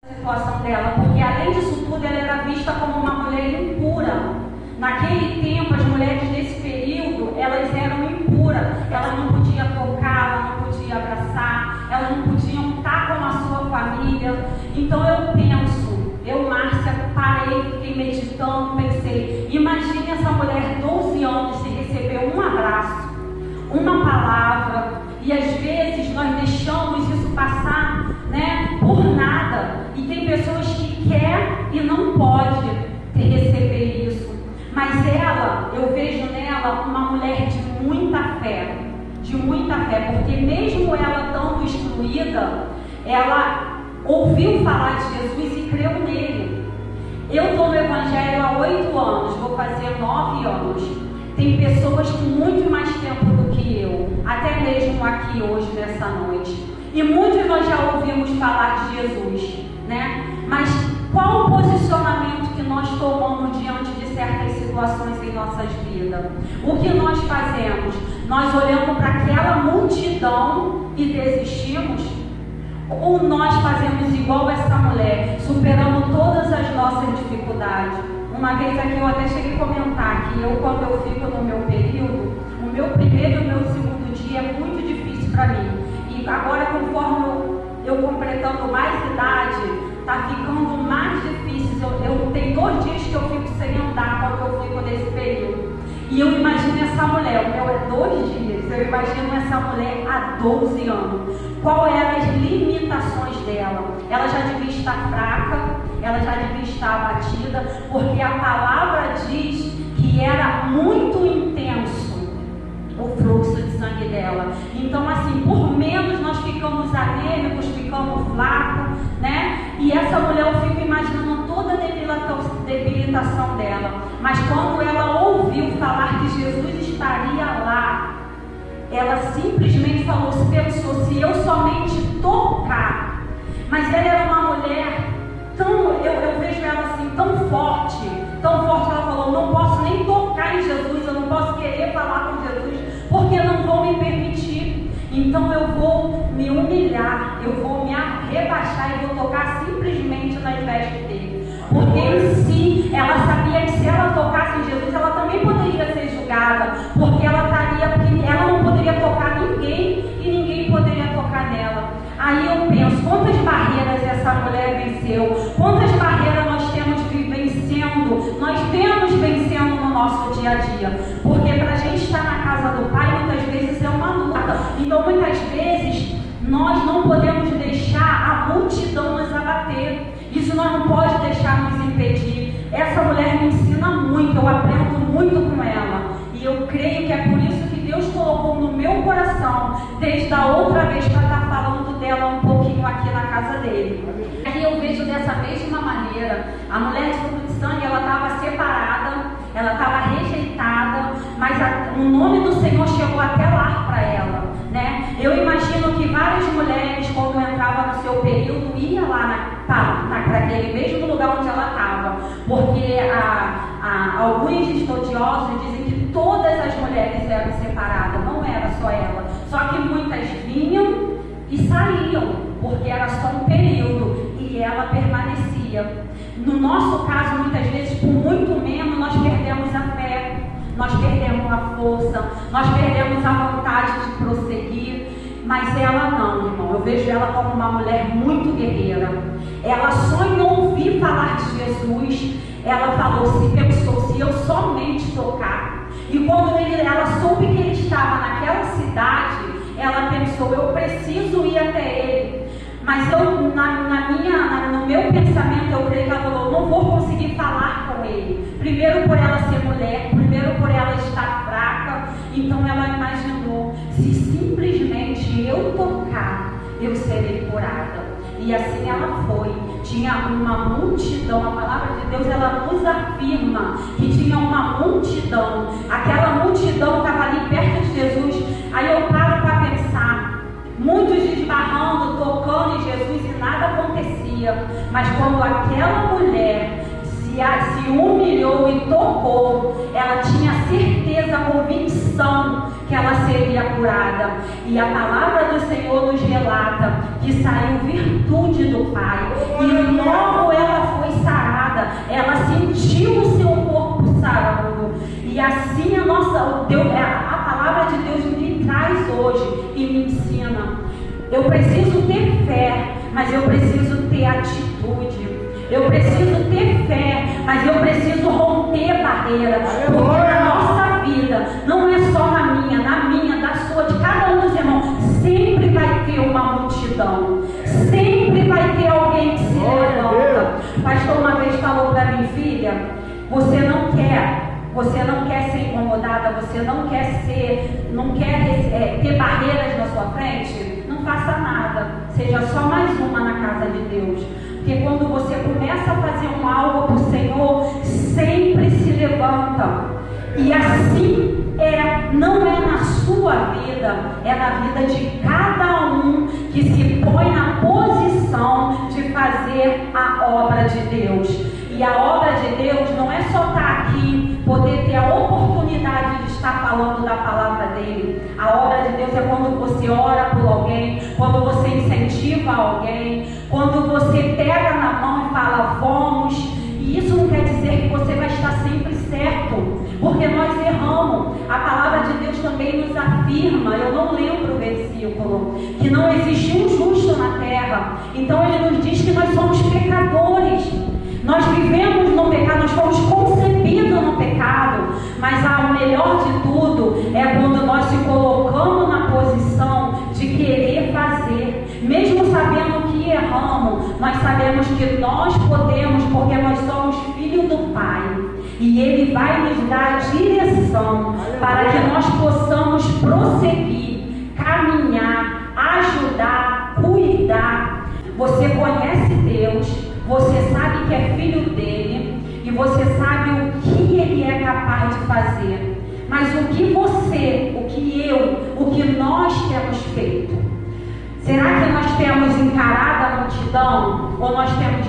situação dela, porque além disso tudo ela era vista como uma mulher impura. Naquele tempo, as mulheres desse período, elas eram impuras, elas não podiam tocar, elas não podiam abraçar, elas não podiam estar com a sua família. Então eu, Márcia, parei, fiquei meditando, pensei, imagine essa mulher 12 anos se receber um abraço, uma palavra, e às vezes nós deixamos isso passar, né, por nada. E tem pessoas que quer e não pode receber isso. Mas ela, eu vejo nela uma mulher de muita fé, porque mesmo ela estando excluída, ela ouviu falar de Jesus e creu nele. Eu estou no Evangelho há 8 anos, vou fazer 9 anos. Tem pessoas com muito mais tempo do que eu, até mesmo aqui hoje, nessa noite. E muitos nós já ouvimos falar de Jesus, né? Mas qual o posicionamento que nós tomamos diante de certas situações em nossas vidas? O que nós fazemos? Nós olhamos para aquela multidão e desistimos? Ou nós fazemos igual essa mulher, superando todas as nossas dificuldades? Uma vez aqui eu até cheguei a comentar que quando eu fico no meu período, o meu primeiro e o meu segundo dia é muito difícil para mim. E agora, conforme eu completando mais idade, está ficando mais difícil. Eu tenho 2 dias que eu fico sem andar quando eu fico nesse período. E eu imagino essa mulher, o meu é 2 dias, eu imagino essa mulher há 12 anos. Qual eram as limitações dela? Ela já devia estar fraca, ela já devia estar abatida, porque a palavra diz que era muito intenso o fluxo de sangue dela. Então, assim, por menos nós ficamos anêmicos, ficamos fracos, né? E essa mulher, eu fico imaginando toda a debilitação dela. Mas quando ela ouviu falar que Jesus estaria lá, ela simplesmente falou, pensou, se eu somente tocar. Mas ela era uma mulher tão, eu vejo ela assim, tão forte, que ela falou, não posso nem tocar em Jesus, eu não posso querer falar com Jesus, porque não vão me permitir. Então eu vou me humilhar, eu vou me rebaixar e vou tocar simplesmente nas vestes dele. Porque em si, ela sabia que se ela tocasse em Jesus, ela também poderia ser julgada, porque ela não poderia tocar ninguém e ninguém poderia tocar nela. Aí eu penso, quantas barreiras essa mulher venceu, quantas barreiras nós temos vencendo no nosso dia a dia, porque para a gente estar na casa do Pai, muitas vezes é uma luta. Então muitas vezes nós não podemos deixar a multidão nos abater. Isso nós não pode deixar nos impedir. Essa mulher me ensina muito, eu aprendo muito com ela. E eu creio que é por isso que Deus colocou no meu coração, desde a outra vez, para estar falando dela um pouquinho aqui na casa dele. Aí eu vejo dessa mesma maneira, a mulher de fluxo de sangue, ela estava separada, ela estava rejeitada, mas o nome do Senhor chegou até lá para ela, né? Eu imagino que várias mulheres, quando entravam no seu período, iam lá naquele mesmo lugar onde ela estava, porque alguns estudiosos dizem que todas as mulheres eram separadas, não era só ela, só que muitas vinham e saíam, porque era só um período e ela permanecia. No nosso caso, muitas vezes, por muito menos, nós perdemos a fé, nós perdemos a força, nós perdemos a vontade de prosseguir. Mas ela não, irmão. Eu vejo ela como uma mulher muito guerreira. Ela só em ouvir falar de Jesus, ela pensou, se eu somente tocar. E quando ela soube que ele estava naquela cidade, ela pensou, eu preciso ir até ele. Mas no meu pensamento, eu creio que ela falou, não vou conseguir falar com ele. Primeiro por ela ser mulher, primeiro por ela estar fraca. Então ela imaginou, se simplesmente eu tocar, eu serei curada. E assim ela foi. Tinha uma multidão, a palavra de Deus, ela nos afirma que tinha uma multidão. Aquela multidão estava ali perto de Jesus. Aí eu paro para pensar, muitos esbarrando, tocando em Jesus e nada acontecia. Mas quando aquela mulher se humilhou e tocou, ela tinha certeza, convicção que ela seria curada. E a palavra do Senhor nos relata que saiu virtude do Pai. E preciso ter fé, mas eu preciso ter atitude. Eu preciso ter fé, mas eu preciso romper barreiras. Porque na nossa vida, não é só na minha, da sua, de cada um dos irmãos, sempre vai ter uma multidão. Sempre vai ter alguém que se levanta. O pastor uma vez falou para mim: filha, você não quer ser incomodada, você não quer ter barreiras na sua frente, não faça nada, seja só mais uma na casa de Deus. Porque quando você começa a fazer algo para o Senhor, sempre se levanta. E assim não é na sua vida, é na vida de cada um que se põe na posição de fazer a obra de Deus. E a obra de Deus não é só estar aqui, poder ter a oportunidade de estar falando da palavra dele. A obra de Deus é quando você ora por alguém, quando você incentiva alguém, quando você pega na mão e fala vamos. E isso não quer dizer que você vai estar sempre certo, porque nós erramos. A palavra de Deus também nos afirma, eu não lembro o versículo, que não existe um justo na terra. Então ele nos diz que nós somos pecadores. Nós vivemos no pecado, nós fomos concebidos no pecado, mas o melhor de tudo é quando nós se colocamos na posição de querer fazer, mesmo sabendo que erramos, nós sabemos que nós podemos, porque nós somos filhos do Pai, e Ele vai nos dar a direção para que nós possamos prosseguir, caminhar, ajudar, cuidar. Você conhece Deus, você sabe que é filho dele e você sabe o que ele é capaz de fazer. Mas o que nós temos feito? Será que nós temos encarado a multidão ou nós temos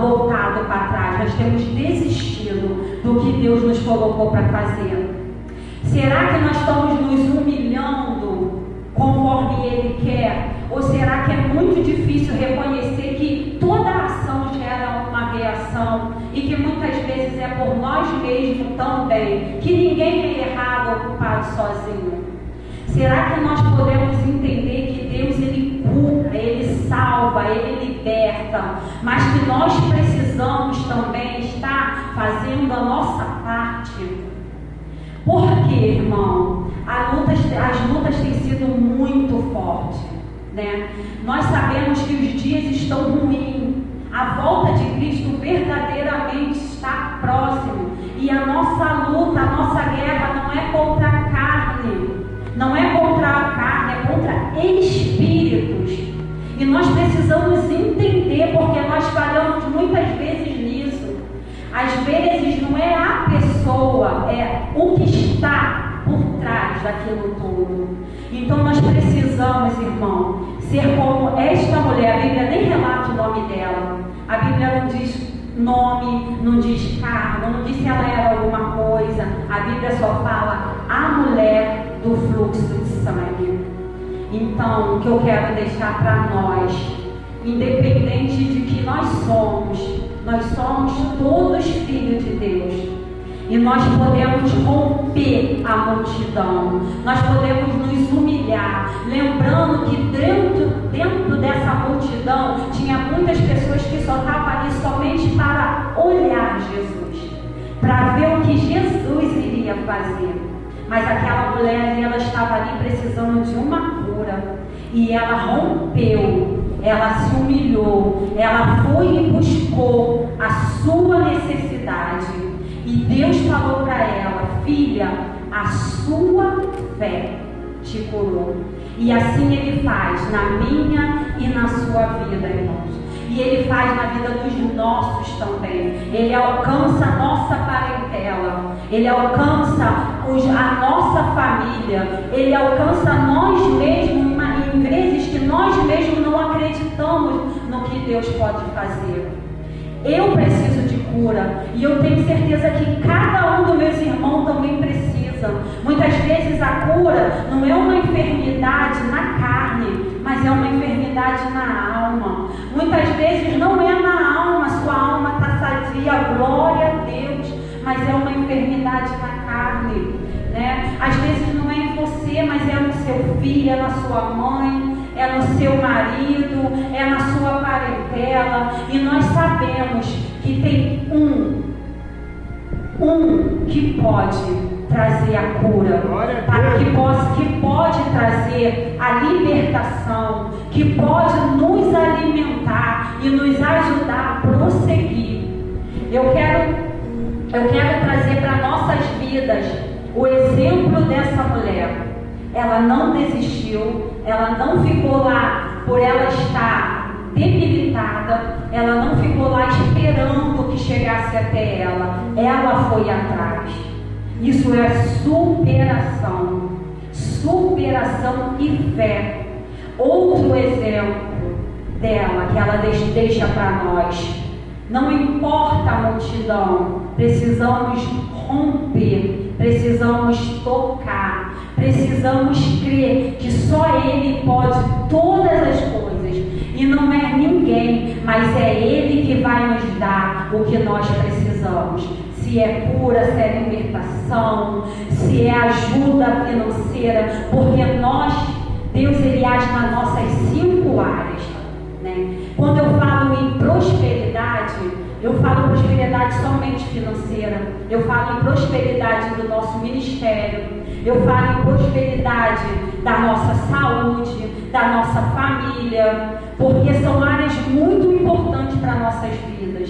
voltado para trás? Nós temos desistido do que Deus nos colocou para fazer? Será que nós estamos nos humilhando conforme Ele quer? Ou será que é muito difícil reconhecer que toda ação gera uma reação e que muitas vezes é por nós mesmos também, que ninguém é errado ou culpado sozinho? Será que nós podemos entender que Deus, Ele cura, Ele salva, Ele liberta, mas que nós precisamos também estar fazendo a nossa parte? Porque, irmão, as lutas têm sido muito fortes, né? Nós sabemos que os dias estão ruins, a volta de Cristo verdadeiramente está próximo, e a nossa luta, a nossa guerra não é contra a carne, é contra espíritos. E nós precisamos entender, porque nós falhamos muitas vezes nisso. Às vezes não é a pessoa, é o que está por trás daquilo tudo. Então nós precisamos, irmão, ser como esta mulher. A Bíblia nem relata o nome dela. A Bíblia não diz nome, não diz cargo, não diz se ela era alguma coisa. A Bíblia só fala a mulher do fluxo de sangue. Então, o que eu quero deixar para nós, independente de que nós somos todos filhos de Deus. E nós podemos romper a multidão, nós podemos nos humilhar, lembrando que dentro dessa multidão tinha muitas pessoas que só estavam ali somente para olhar Jesus, para ver o que Jesus iria fazer. Mas aquela mulher ali, ela estava ali precisando de uma cura, e ela rompeu, ela se humilhou, ela foi e buscou a sua necessidade. E Deus falou para ela: filha, a sua fé te curou. E assim Ele faz na minha e na sua vida, irmãos. E Ele faz na vida dos nossos também. Ele alcança a nossa parentela, Ele alcança a nossa família, Ele alcança nós mesmos, em vezes que nós mesmos não acreditamos no que Deus pode fazer. Eu preciso de cura, e eu tenho certeza que cada um dos meus irmãos também precisa. Muitas vezes a cura não é uma enfermidade na carne, mas é uma enfermidade na alma. Muitas vezes não é na alma, sua alma está sadia, glória a Deus, mas é uma enfermidade na carne, né? Às vezes não é em você, mas é no seu filho, é na sua mãe, é no seu marido, é na sua parentela, e nós sabemos que tem um que pode trazer a cura, que pode trazer a libertação, que pode nos alimentar e nos ajudar a prosseguir. Eu quero trazer para nossas vidas o exemplo dessa mulher. Ela não desistiu, ela não ficou lá por ela estar debilitada, ela não ficou lá esperando que chegasse até ela. Ela foi atrás. Isso é superação e fé. Outro exemplo dela que ela deixa para nós: não importa a multidão, precisamos romper, precisamos tocar, precisamos crer que só Ele pode todas as coisas, e não é ninguém, mas é Ele que vai nos dar o que nós precisamos. Se é cura, se é libertação, se é ajuda financeira, porque Deus, Ele age nas nossas 5 áreas, né? Quando eu falo em prosperidade, eu falo prosperidade somente financeira, eu falo em prosperidade do nosso ministério, eu falo em prosperidade da nossa saúde, da nossa família, porque são áreas muito importantes para nossas vidas.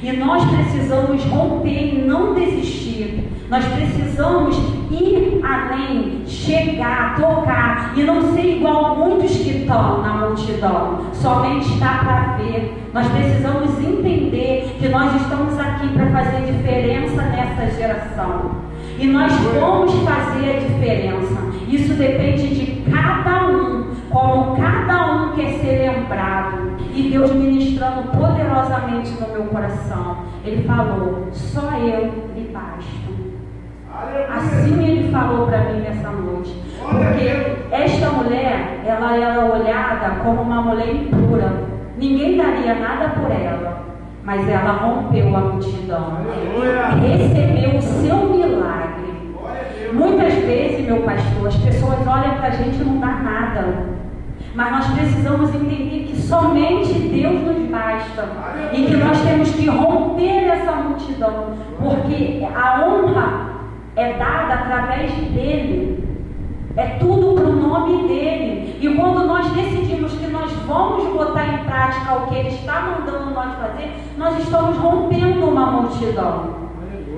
E nós precisamos romper e não desistir. Nós precisamos ir além, chegar, tocar e não ser igual a muitos que estão na multidão, somente estar para ver. Nós precisamos entender que nós estamos aqui para fazer diferença nessa geração. E nós vamos fazer a diferença. Isso depende de cada um, como cada um quer ser lembrado. E Deus ministrando poderosamente no meu coração, Ele falou: só eu lhe basto. Assim Ele falou para mim nessa noite. Porque esta mulher, ela era olhada como uma mulher impura. Ninguém daria nada por ela, mas ela rompeu a multidão, recebeu o seu milagre. Muitas vezes, meu pastor, as pessoas olham para a gente e não dá nada. Mas nós precisamos entender que somente Deus nos basta. E que nós temos que romper essa multidão. Porque a honra é dada através dele. É tudo para o nome dele. E quando nós decidimos que nós vamos botar em prática o que ele está mandando nós fazer, nós estamos rompendo uma multidão.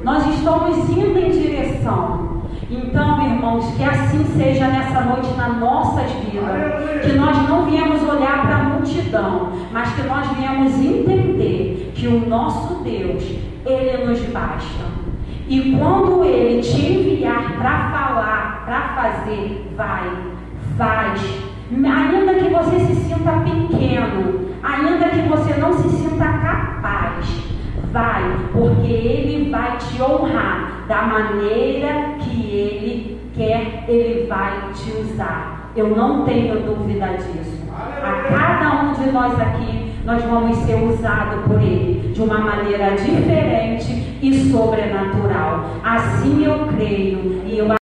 Nós estamos indo em direção. Então, irmãos, que assim seja nessa noite nas nossas vidas, que nós não viemos olhar para a multidão, mas que nós viemos entender que o nosso Deus, Ele nos basta. E quando Ele te enviar para falar, para fazer, faz. Ainda que você se sinta pequeno, ainda que você não se sinta capaz, vai, porque Ele vai te honrar da maneira que Ele quer, Ele vai te usar. Eu não tenho dúvida disso. A cada um de nós aqui, nós vamos ser usados por Ele de uma maneira diferente e sobrenatural. Assim eu creio e eu